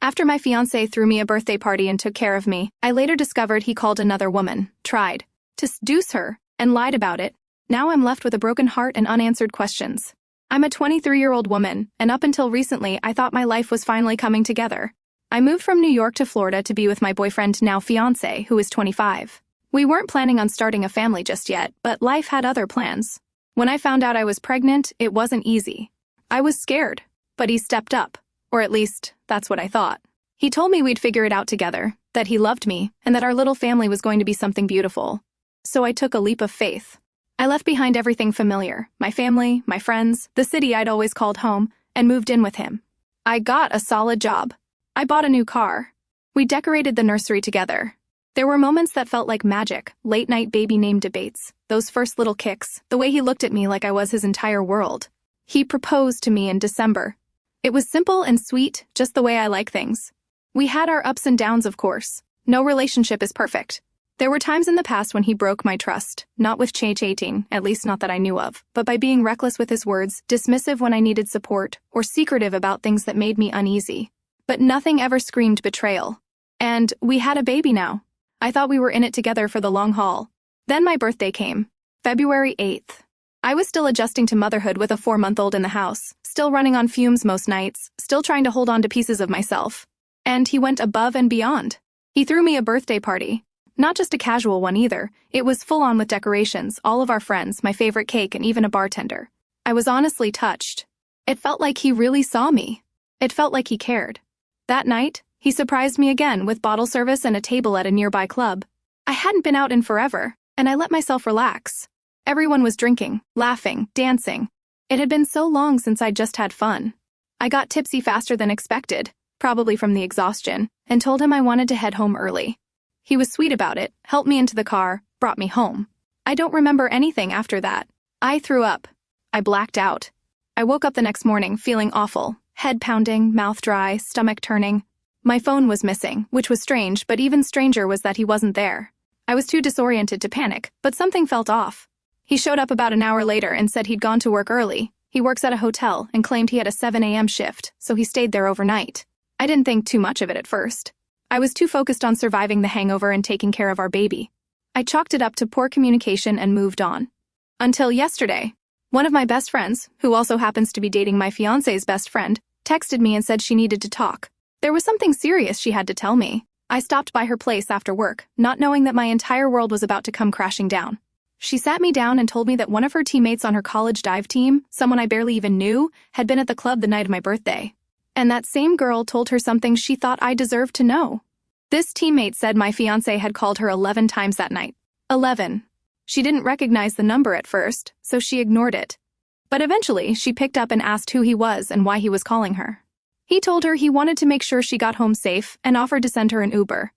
After my fiancé threw me a birthday party and took care of me, I later discovered he called another woman, tried to seduce her, and lied about it. Now I'm left with a broken heart and unanswered questions. I'm a 23-year-old woman, and up until recently I thought my life was finally coming together. I moved from New York to Florida to be with my boyfriend, now fiancé, who is 25. We weren't planning on starting a family just yet, but life had other plans. When I found out I was pregnant, it wasn't easy. I was scared, but he stepped up, or at least, that's what I thought. He told me we'd figure it out together, that he loved me, and that our little family was going to be something beautiful. So I took a leap of faith. I left behind everything familiar, my family, my friends, the city I'd always called home, and moved in with him. I got a solid job. I bought a new car. We decorated the nursery together. There were moments that felt like magic, late-night baby name debates, those first little kicks, the way he looked at me like I was his entire world. He proposed to me in December. It was simple and sweet, just the way I like things. We had our ups and downs, of course. No relationship is perfect. There were times in the past when he broke my trust, not with cheating, at least not that I knew of, but by being reckless with his words, dismissive when I needed support, or secretive about things that made me uneasy. But nothing ever screamed betrayal. And we had a baby now. I thought we were in it together for the long haul. Then my birthday came, February 8th. I was still adjusting to motherhood with a 4-month-old in the house, still running on fumes most nights, still trying to hold on to pieces of myself. And he went above and beyond. He threw me a birthday party. Not just a casual one either. It was full on with decorations, all of our friends, my favorite cake, and even a bartender. I was honestly touched. It felt like he really saw me. It felt like he cared. That night, he surprised me again with bottle service and a table at a nearby club. I hadn't been out in forever, and I let myself relax. Everyone was drinking, laughing, dancing. It had been so long since I'd just had fun. I got tipsy faster than expected, probably from the exhaustion, and told him I wanted to head home early. He was sweet about it, helped me into the car, brought me home. I don't remember anything after that. I threw up. I blacked out. I woke up the next morning feeling awful, head pounding, mouth dry, stomach turning. My phone was missing, which was strange, but even stranger was that he wasn't there. I was too disoriented to panic, but something felt off. He showed up about an hour later and said he'd gone to work early. He works at a hotel and claimed he had a 7 a.m. shift, so he stayed there overnight. I didn't think too much of it at first. I was too focused on surviving the hangover and taking care of our baby. I chalked it up to poor communication and moved on. Until yesterday, one of my best friends, who also happens to be dating my fiancé's best friend, texted me and said she needed to talk. There was something serious she had to tell me. I stopped by her place after work, not knowing that my entire world was about to come crashing down. She sat me down and told me that one of her teammates on her college dive team, someone I barely even knew, had been at the club the night of my birthday. And that same girl told her something she thought I deserved to know. This teammate said my fiancé had called her 11 times that night. 11. She didn't recognize the number at first, so she ignored it. But eventually, she picked up and asked who he was and why he was calling her. He told her he wanted to make sure she got home safe and offered to send her an Uber.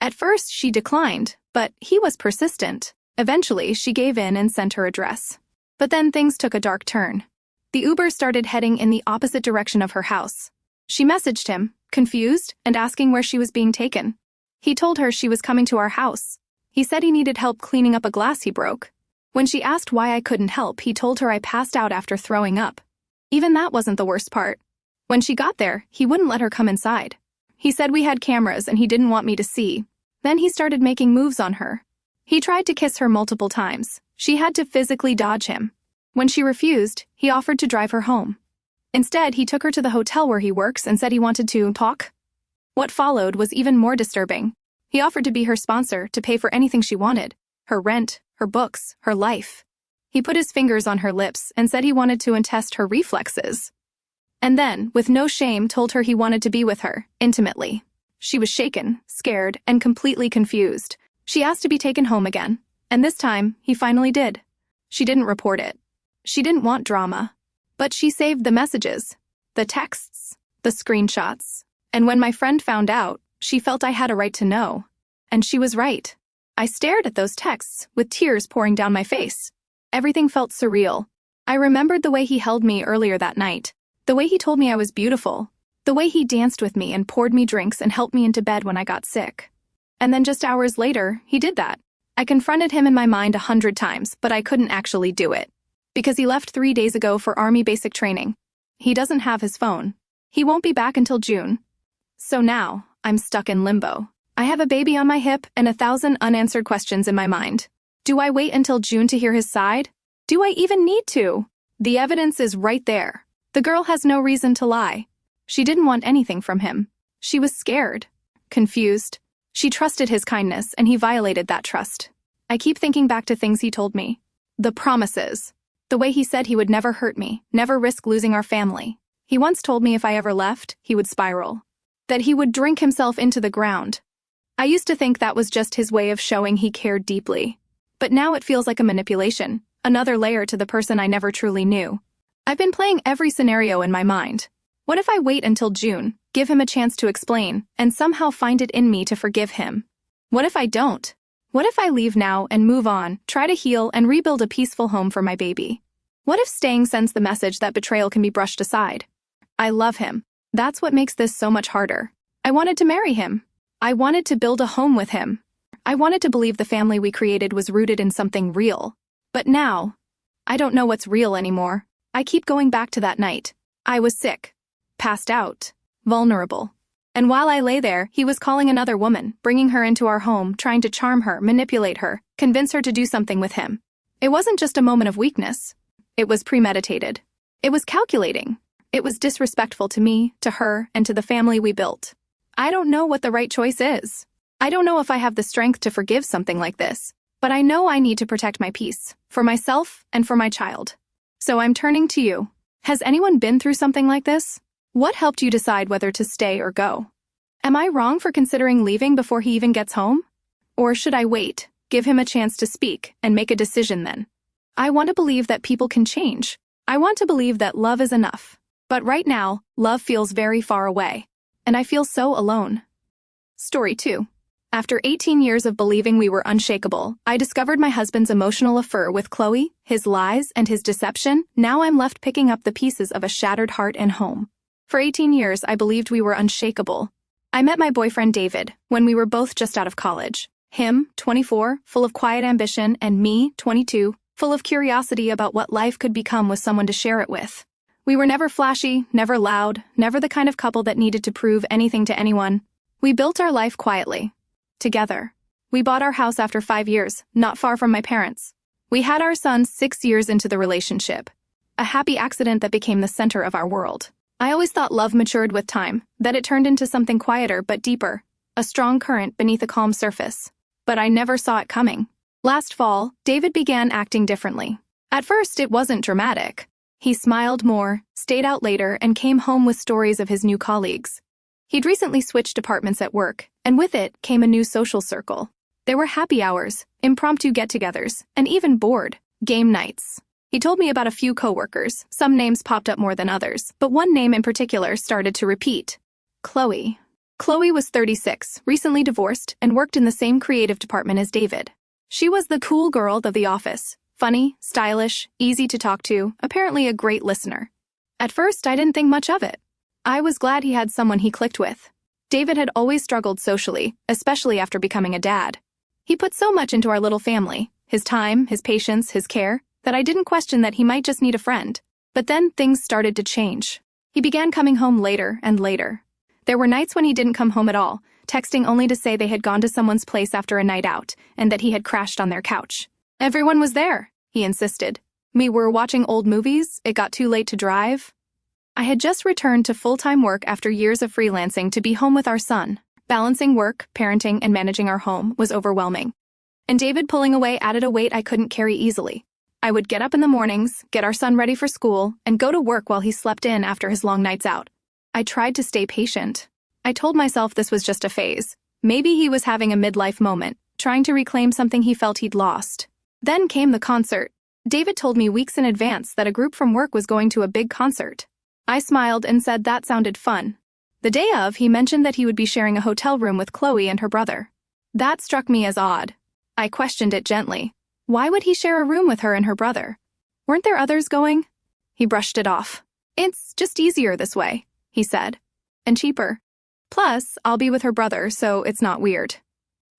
At first, she declined, but he was persistent. Eventually, she gave in and sent her address. But then things took a dark turn. The Uber started heading in the opposite direction of her house. She messaged him, confused, and asking where she was being taken. He told her she was coming to our house. He said he needed help cleaning up a glass he broke. When she asked why I couldn't help, he told her I passed out after throwing up. Even that wasn't the worst part. When she got there, he wouldn't let her come inside. He said we had cameras and he didn't want me to see. Then he started making moves on her. He tried to kiss her multiple times. She had to physically dodge him. When she refused, he offered to drive her home. Instead, he took her to the hotel where he works and said he wanted to talk. What followed was even more disturbing. He offered to be her sponsor, to pay for anything she wanted. Her rent, her books, her life. He put his fingers on her lips and said he wanted to test her reflexes. And then, with no shame, told her he wanted to be with her, intimately. She was shaken, scared, and completely confused. She asked to be taken home again. And this time, he finally did. She didn't report it. She didn't want drama. But she saved the messages, the texts, the screenshots. And when my friend found out, she felt I had a right to know. And she was right. I stared at those texts, with tears pouring down my face. Everything felt surreal. I remembered the way he held me earlier that night, the way he told me I was beautiful, the way he danced with me and poured me drinks and helped me into bed when I got sick. And then just hours later, he did that. I confronted him in my mind 100 times, but I couldn't actually do it. Because he left 3 days ago for Army basic training. He doesn't have his phone. He won't be back until June. So now, I'm stuck in limbo. I have a baby on my hip and 1,000 unanswered questions in my mind. Do I wait until June to hear his side? Do I even need to? The evidence is right there. The girl has no reason to lie. She didn't want anything from him. She was scared, confused. She trusted his kindness, and he violated that trust. I keep thinking back to things he told me. The promises. The way he said he would never hurt me, never risk losing our family. He once told me if I ever left, he would spiral. That he would drink himself into the ground. I used to think that was just his way of showing he cared deeply. But now it feels like a manipulation, another layer to the person I never truly knew. I've been playing every scenario in my mind. What if I wait until June, give him a chance to explain, and somehow find it in me to forgive him? What if I don't? What if I leave now and move on, try to heal and rebuild a peaceful home for my baby? What if staying sends the message that betrayal can be brushed aside? I love him. That's what makes this so much harder. I wanted to marry him. I wanted to build a home with him. I wanted to believe the family we created was rooted in something real. But now, I don't know what's real anymore. I keep going back to that night. I was sick, passed out, vulnerable. And while I lay there, he was calling another woman, bringing her into our home, trying to charm her, manipulate her, convince her to do something with him. It wasn't just a moment of weakness. It was premeditated. It was calculating. It was disrespectful to me, to her, and to the family we built. I don't know what the right choice is. I don't know if I have the strength to forgive something like this, but I know I need to protect my peace, for myself and for my child. So I'm turning to you. Has anyone been through something like this? What helped you decide whether to stay or go? Am I wrong for considering leaving before he even gets home? Or should I wait, give him a chance to speak, and make a decision then? I want to believe that people can change. I want to believe that love is enough. But right now, love feels very far away. And I feel so alone. Story 2. After 18 years of believing we were unshakable, I discovered my husband's emotional affair with Chloe, his lies, and his deception. Now I'm left picking up the pieces of a shattered heart and home. For 18 years, I believed we were unshakable. I met my boyfriend David when we were both just out of college. Him, 24, full of quiet ambition, and me, 22, full of curiosity about what life could become with someone to share it with. We were never flashy, never loud, never the kind of couple that needed to prove anything to anyone. We built our life quietly. Together. We bought our house after 5 years, not far from my parents. We had our son 6 years into the relationship. A happy accident that became the center of our world. I always thought love matured with time, that it turned into something quieter but deeper, a strong current beneath a calm surface. But I never saw it coming. Last fall, David began acting differently. At first, it wasn't dramatic. He smiled more, stayed out later, and came home with stories of his new colleagues. He'd recently switched departments at work, and with it came a new social circle. There were happy hours, impromptu get-togethers, and even board game nights. He told me about a few coworkers. Some names popped up more than others, but one name in particular started to repeat. Chloe. Chloe was 36, recently divorced, and worked in the same creative department as David. She was the cool girl of the office. Funny, stylish, easy to talk to, apparently a great listener. At first, I didn't think much of it. I was glad he had someone he clicked with. David had always struggled socially, especially after becoming a dad. He put so much into our little family, his time, his patience, his care, that I didn't question that he might just need a friend. But then things started to change. He began coming home later and later. There were nights when he didn't come home at all, texting only to say they had gone to someone's place after a night out, and that he had crashed on their couch. Everyone was there, he insisted. We were watching old movies, it got too late to drive. I had just returned to full-time work after years of freelancing to be home with our son. Balancing work, parenting, and managing our home was overwhelming. And David pulling away added a weight I couldn't carry easily. I would get up in the mornings, get our son ready for school, and go to work while he slept in after his long nights out. I tried to stay patient. I told myself this was just a phase. Maybe he was having a midlife moment, trying to reclaim something he felt he'd lost. Then came the concert. David told me weeks in advance that a group from work was going to a big concert. I smiled and said that sounded fun. The day of, he mentioned that he would be sharing a hotel room with Chloe and her brother. That struck me as odd. I questioned it gently. Why would he share a room with her and her brother? Weren't there others going? He brushed it off. It's just easier this way, he said. And cheaper. Plus, I'll be with her brother, so it's not weird.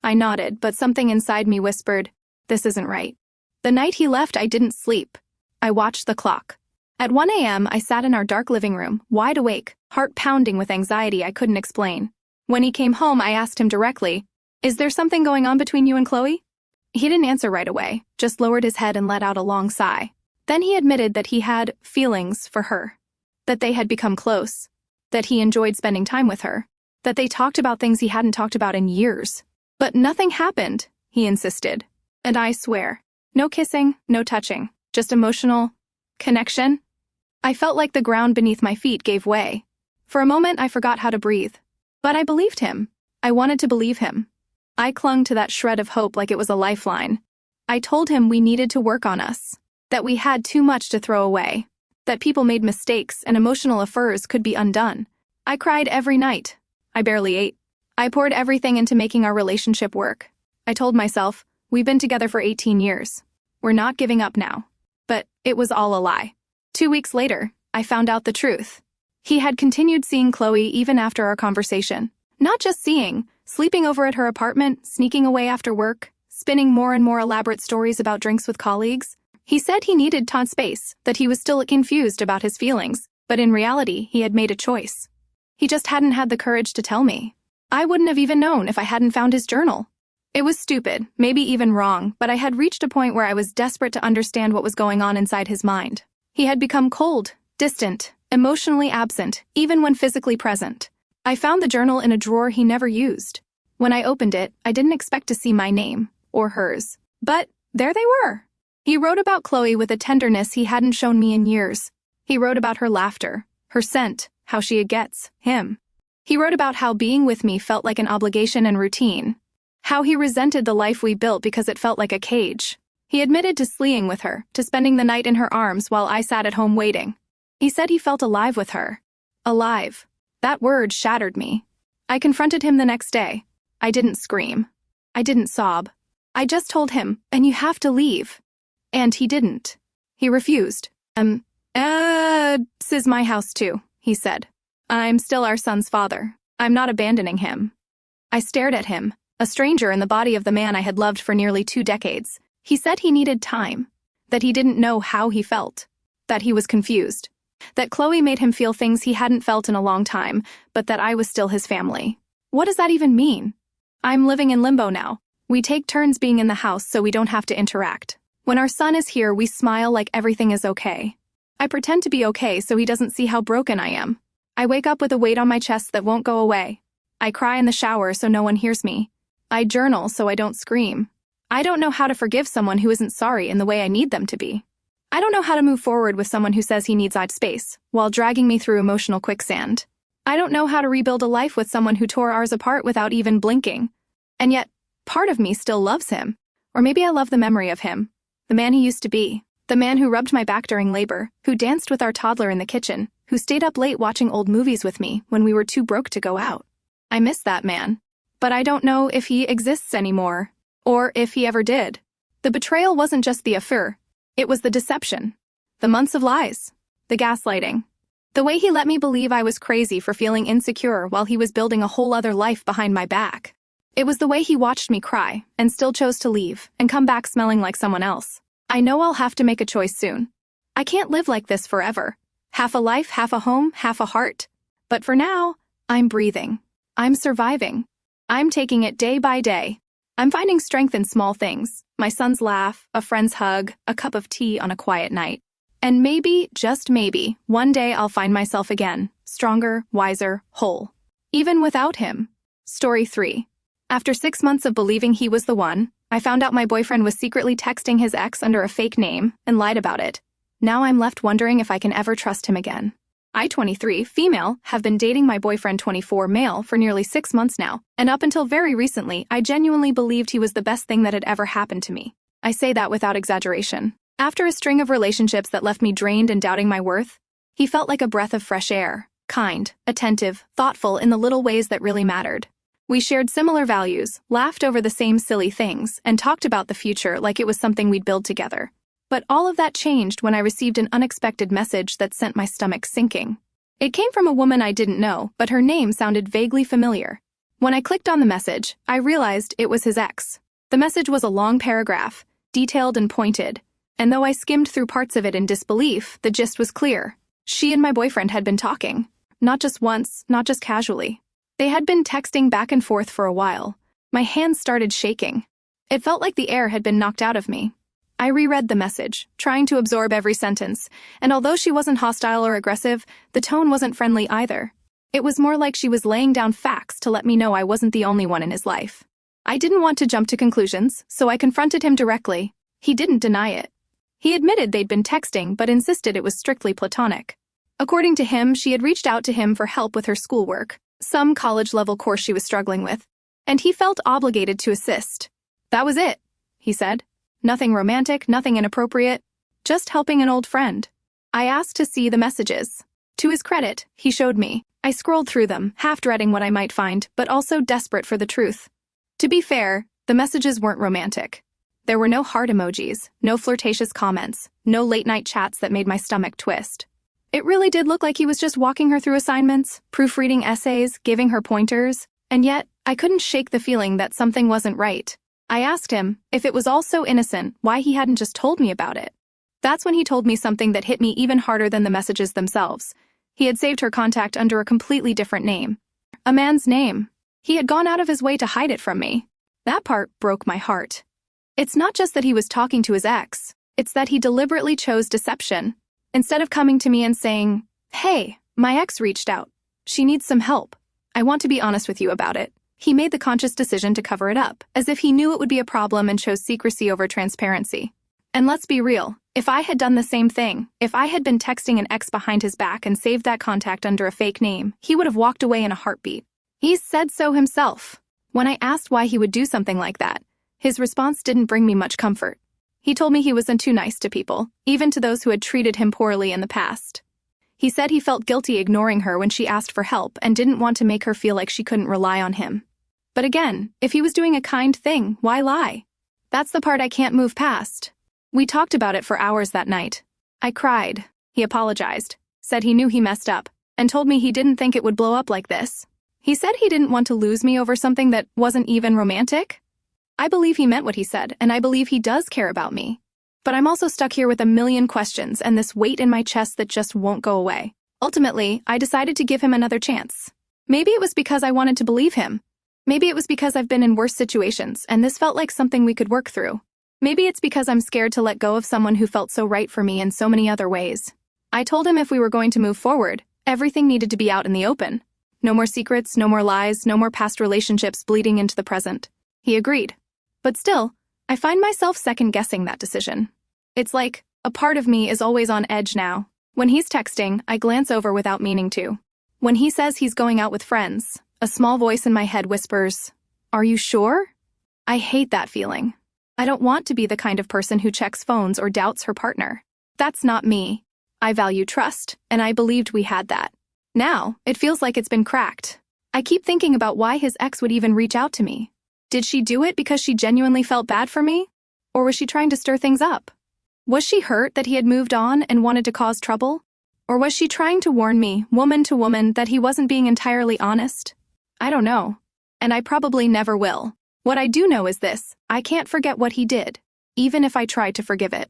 I nodded, but something inside me whispered, this isn't right. The night he left, I didn't sleep. I watched the clock. At 1 a.m., I sat in our dark living room, wide awake, heart pounding with anxiety I couldn't explain. When he came home, I asked him directly, "Is there something going on between you and Chloe?" He didn't answer right away, just lowered his head and let out a long sigh. Then he admitted that he had feelings for her, that they had become close, that he enjoyed spending time with her, that they talked about things he hadn't talked about in years. But nothing happened, he insisted. And I swear, no kissing, no touching, just emotional connection. I felt like the ground beneath my feet gave way. For a moment, I forgot how to breathe. But I believed him. I wanted to believe him. I clung to that shred of hope like it was a lifeline. I told him we needed to work on us, that we had too much to throw away, that people made mistakes and emotional affairs could be undone. I cried every night. I barely ate. I poured everything into making our relationship work. I told myself, we've been together for 18 years. We're not giving up now. But it was all a lie. 2 weeks later, I found out the truth. He had continued seeing Chloe even after our conversation. Not just seeing, sleeping over at her apartment, sneaking away after work, spinning more and more elaborate stories about drinks with colleagues. He said he needed Todd's space, that he was still confused about his feelings, but in reality, he had made a choice. He just hadn't had the courage to tell me. I wouldn't have even known if I hadn't found his journal. It was stupid, maybe even wrong, but I had reached a point where I was desperate to understand what was going on inside his mind. He had become cold, distant, emotionally absent, even when physically present. I found the journal in a drawer he never used. When I opened it, I didn't expect to see my name, or hers. But there they were. He wrote about Chloe with a tenderness he hadn't shown me in years. He wrote about her laughter, her scent, how she gets him. He wrote about how being with me felt like an obligation and routine. How he resented the life we built because it felt like a cage. He admitted to sleeing with her, to spending the night in her arms while I sat at home waiting. He said he felt alive with her. Alive. That word shattered me. I confronted him the next day. I didn't scream. I didn't sob. I just told him, "And you have to leave." And he didn't. He refused. This is my house too, he said. I'm still our son's father. I'm not abandoning him. I stared at him, a stranger in the body of the man I had loved for nearly 2 decades. He said he needed time, that he didn't know how he felt, that he was confused, that Chloe made him feel things he hadn't felt in a long time, but that I was still his family. What does that even mean? I'm living in limbo now. We take turns being in the house so we don't have to interact. When our son is here, we smile like everything is okay. I pretend to be okay so he doesn't see how broken I am. I wake up with a weight on my chest that won't go away. I cry in the shower so no one hears me. I journal so I don't scream. I don't know how to forgive someone who isn't sorry in the way I need them to be. I don't know how to move forward with someone who says he needs odd space, while dragging me through emotional quicksand. I don't know how to rebuild a life with someone who tore ours apart without even blinking. And yet, part of me still loves him. Or maybe I love the memory of him. The man he used to be. The man who rubbed my back during labor, who danced with our toddler in the kitchen, who stayed up late watching old movies with me when we were too broke to go out. I miss that man. But I don't know if he exists anymore. Or if he ever did. The betrayal wasn't just the affair. It was the deception. The months of lies. The gaslighting. The way he let me believe I was crazy for feeling insecure while he was building a whole other life behind my back. It was the way he watched me cry and still chose to leave and come back smelling like someone else. I know I'll have to make a choice soon. I can't live like this forever. Half a life, half a home, half a heart. But for now, I'm breathing. I'm surviving. I'm taking it day by day. I'm finding strength in small things. My son's laugh, a friend's hug, a cup of tea on a quiet night. And maybe, just maybe, one day I'll find myself again, stronger, wiser, whole. Even without him. Story 3. After 6 months of believing he was the one, I found out my boyfriend was secretly texting his ex under a fake name and lied about it. Now I'm left wondering if I can ever trust him again. I, 23, female, have been dating my boyfriend, 24, male, for nearly 6 months now, and up until very recently, I genuinely believed he was the best thing that had ever happened to me. I say that without exaggeration. After a string of relationships that left me drained and doubting my worth, he felt like a breath of fresh air, kind, attentive, thoughtful in the little ways that really mattered. We shared similar values, laughed over the same silly things, and talked about the future like it was something we'd build together. But all of that changed when I received an unexpected message that sent my stomach sinking. It came from a woman I didn't know, but her name sounded vaguely familiar. When I clicked on the message, I realized it was his ex. The message was a long paragraph, detailed and pointed, and though I skimmed through parts of it in disbelief, the gist was clear. She and my boyfriend had been talking. Not just once, not just casually. They had been texting back and forth for a while. My hands started shaking. It felt like the air had been knocked out of me. I reread the message, trying to absorb every sentence, and although she wasn't hostile or aggressive, the tone wasn't friendly either. It was more like she was laying down facts to let me know I wasn't the only one in his life. I didn't want to jump to conclusions, so I confronted him directly. He didn't deny it. He admitted they'd been texting, but insisted it was strictly platonic. According to him, she had reached out to him for help with her schoolwork, some college-level course she was struggling with, and he felt obligated to assist. That was it, he said. Nothing romantic, nothing inappropriate, just helping an old friend. I asked to see the messages. To his credit, he showed me. I scrolled through them, half dreading what I might find, but also desperate for the truth. To be fair, the messages weren't romantic. There were no heart emojis, no flirtatious comments, no late-night chats that made my stomach twist. It really did look like he was just walking her through assignments, proofreading essays, giving her pointers, and yet, I couldn't shake the feeling that something wasn't right. I asked him, if it was all so innocent, why he hadn't just told me about it. That's when he told me something that hit me even harder than the messages themselves. He had saved her contact under a completely different name. A man's name. He had gone out of his way to hide it from me. That part broke my heart. It's not just that he was talking to his ex, it's that he deliberately chose deception. Instead of coming to me and saying, "Hey, my ex reached out. She needs some help. I want to be honest with you about it," he made the conscious decision to cover it up, as if he knew it would be a problem and chose secrecy over transparency. And let's be real, if I had done the same thing, if I had been texting an ex behind his back and saved that contact under a fake name, he would have walked away in a heartbeat. He said so himself. When I asked why he would do something like that, his response didn't bring me much comfort. He told me he wasn't too nice to people, even to those who had treated him poorly in the past. He said he felt guilty ignoring her when she asked for help and didn't want to make her feel like she couldn't rely on him. But again, if he was doing a kind thing, why lie? That's the part I can't move past. We talked about it for hours that night. I cried. He apologized, said he knew he messed up, and told me he didn't think it would blow up like this. He said he didn't want to lose me over something that wasn't even romantic. I believe he meant what he said, and I believe he does care about me. But I'm also stuck here with a million questions and this weight in my chest that just won't go away. Ultimately, I decided to give him another chance. Maybe it was because I wanted to believe him. Maybe it was because I've been in worse situations and this felt like something we could work through. Maybe it's because I'm scared to let go of someone who felt so right for me in so many other ways. I told him if we were going to move forward, everything needed to be out in the open. No more secrets, no more lies, no more past relationships bleeding into the present. He agreed. But still, I find myself second-guessing that decision. It's like, a part of me is always on edge now. When he's texting, I glance over without meaning to. When he says he's going out with friends, a small voice in my head whispers, "Are you sure?" I hate that feeling. I don't want to be the kind of person who checks phones or doubts her partner. That's not me. I value trust, and I believed we had that. Now, it feels like it's been cracked. I keep thinking about why his ex would even reach out to me. Did she do it because she genuinely felt bad for me? Or was she trying to stir things up? Was she hurt that he had moved on and wanted to cause trouble? Or was she trying to warn me, woman to woman, that he wasn't being entirely honest? I don't know. And I probably never will. What I do know is this: I can't forget what he did, even if I tried to forgive it.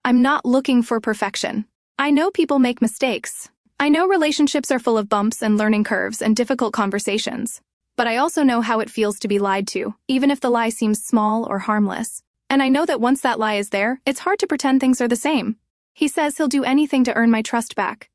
I'm not looking for perfection. I know people make mistakes. I know relationships are full of bumps and learning curves and difficult conversations. But I also know how it feels to be lied to, even if the lie seems small or harmless. And I know that once that lie is there, it's hard to pretend things are the same. He says he'll do anything to earn my trust back.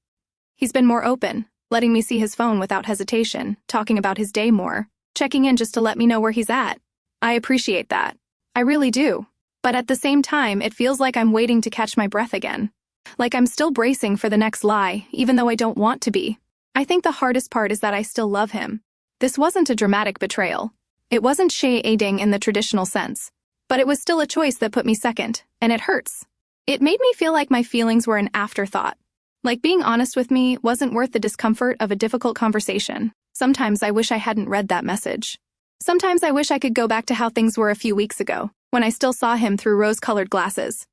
He's been more open, letting me see his phone without hesitation, talking about his day more, checking in just to let me know where he's at. I appreciate that. I really do. But at the same time, it feels like I'm waiting to catch my breath again. Like I'm still bracing for the next lie, even though I don't want to be. I think the hardest part is that I still love him. This wasn't a dramatic betrayal. It wasn't shading in the traditional sense. But it was still a choice that put me second, and it hurts. It made me feel like my feelings were an afterthought. Like being honest with me wasn't worth the discomfort of a difficult conversation. Sometimes I wish I hadn't read that message. Sometimes I wish I could go back to how things were a few weeks ago, when I still saw him through rose-colored glasses.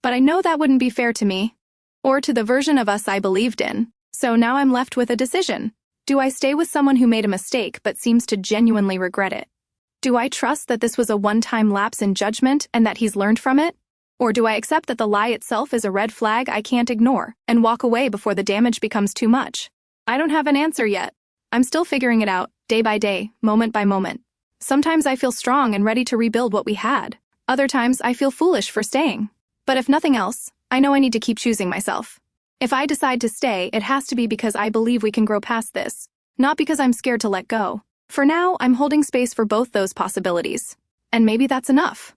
But I know that wouldn't be fair to me, or to the version of us I believed in. So now I'm left with a decision. Do I stay with someone who made a mistake but seems to genuinely regret it? Do I trust that this was a one-time lapse in judgment and that he's learned from it? Or do I accept that the lie itself is a red flag I can't ignore and walk away before the damage becomes too much? I don't have an answer yet. I'm still figuring it out, day by day, moment by moment. Sometimes I feel strong and ready to rebuild what we had. Other times I feel foolish for staying. But if nothing else, I know I need to keep choosing myself. If I decide to stay, it has to be because I believe we can grow past this, not because I'm scared to let go. For now, I'm holding space for both those possibilities. And maybe that's enough.